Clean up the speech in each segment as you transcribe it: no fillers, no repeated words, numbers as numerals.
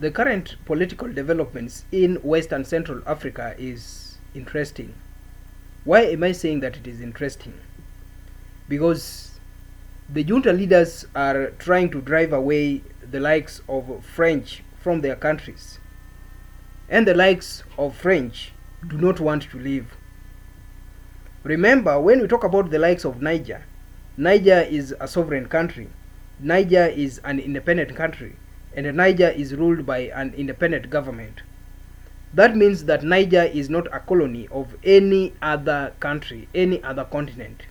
the current political developments in West and Central Africa is interesting. Why am I saying that it is interesting? Because the junta leaders are trying to drive away the likes of French from their countries, and the likes of French do not want to leave. Remember, when we talk about the likes of Niger, Niger is a sovereign country, Niger is an independent country, and Niger is ruled by an independent government. That means that Niger is not a colony of any other country, any other continent.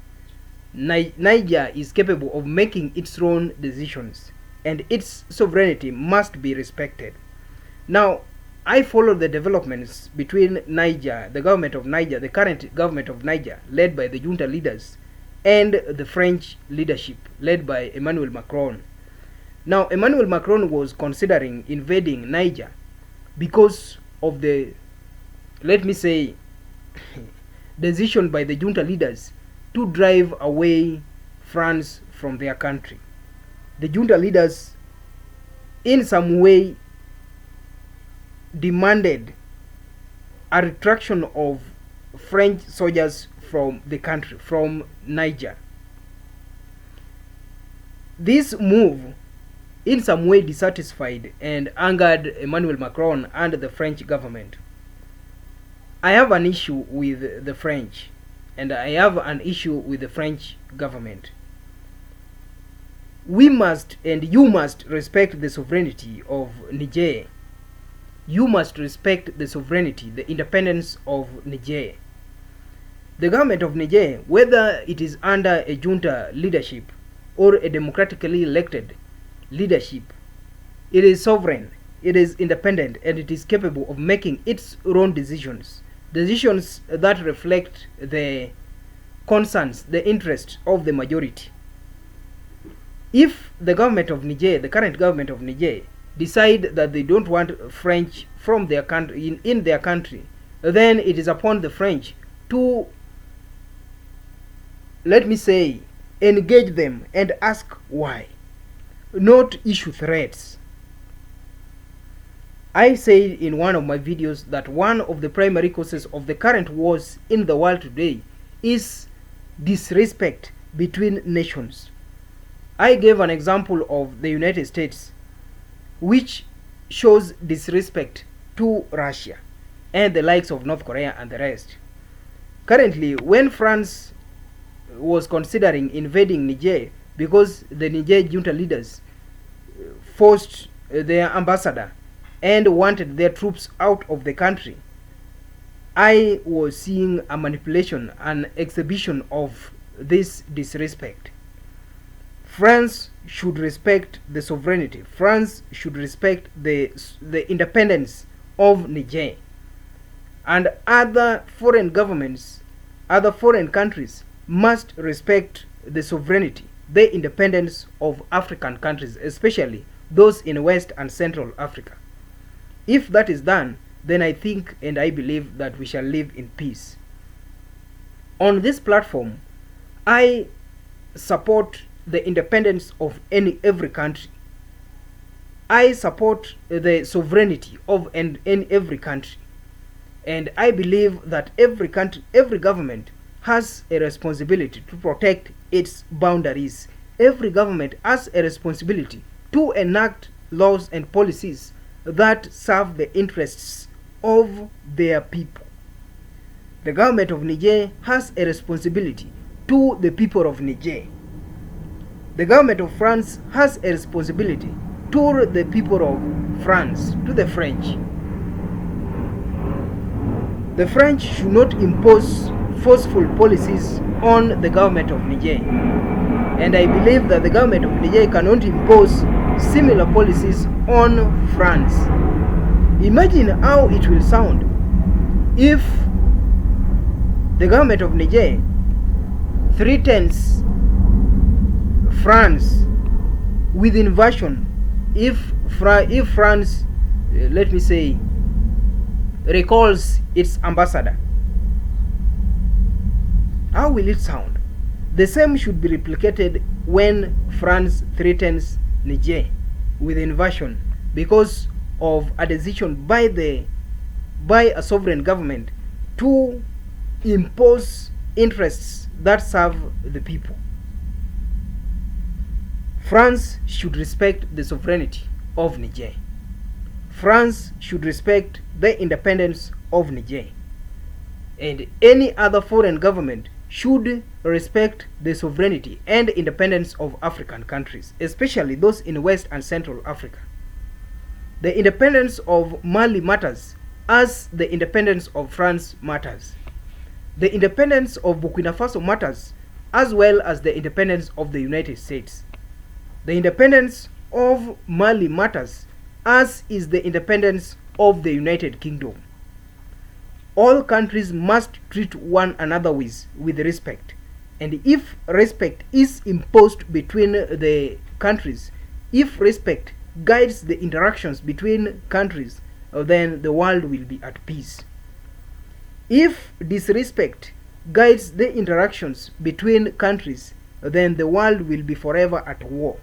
Niger is capable of making its own decisions, and its sovereignty must be respected. Now, I follow the developments between Niger, the government of Niger, the current government of Niger, led by the junta leaders, and the French leadership, led by Emmanuel Macron. Now, Emmanuel Macron was considering invading Niger because of the, let me say, decision by the junta leaders to drive away France from their country. The junta leaders, in some way, demanded a retraction of French soldiers from the country, from Niger. This move in some way dissatisfied and angered Emmanuel Macron and the French government. I have an issue with the French, and I have an issue with the French government. We must, and you must, respect the sovereignty of Niger. You must respect the sovereignty, the independence of Niger. The government of Niger, whether it is under a junta leadership or a democratically elected leadership, it is sovereign, it is independent, and it is capable of making its own decisions that reflect the concerns, the interests of the majority. If the government of Niger, the current government of Niger, decide that they don't want French from their country, in their country, then it is upon the French to, let me say, engage them and ask why, not issue threats. I said in one of my videos that one of the primary causes of the current wars in the world today is disrespect between nations. I gave an example of the United States, which shows disrespect to Russia and the likes of North Korea and the rest. Currently, when France was considering invading Niger because the Niger junta leaders forced their ambassador and wanted their troops out of the country, I was seeing a manipulation, an exhibition of this disrespect. France should respect the sovereignty. France should respect the independence of Niger. And other foreign governments, other foreign countries must respect the sovereignty, the independence of African countries, especially those in West and Central Africa. If that is done, then I think and I believe that we shall live in peace. On this platform, I support the independence of every country. I support the sovereignty of every country. And I believe that every country, every government has a responsibility to protect its boundaries. Every government has a responsibility to enact laws and policies that serve the interests of their people. The government of Niger has a responsibility to the people of Niger. The government of France has a responsibility to the people of France, to the French. The French should not impose forceful policies on the government of Niger. And I believe that the government of Niger cannot impose similar policies on France. Imagine how it will sound if the government of Niger threatens France with invasion. If France, let me say, recalls its ambassador, how will it sound? The same should be replicated when France threatens Niger with invasion because of a decision by a sovereign government to impose interests that serve the people. France should respect the sovereignty of Niger. France should respect the independence of Niger. And any other foreign government should respect the sovereignty and independence of African countries, especially those in West and Central Africa. The independence of Mali matters as the independence of France matters. The independence of Burkina Faso matters as well as the independence of the United States. The independence of Mali matters as is the independence of the United Kingdom. All countries must treat one another with respect. And if respect is imposed between the countries, if respect guides the interactions between countries, then the world will be at peace. If disrespect guides the interactions between countries, then the world will be forever at war.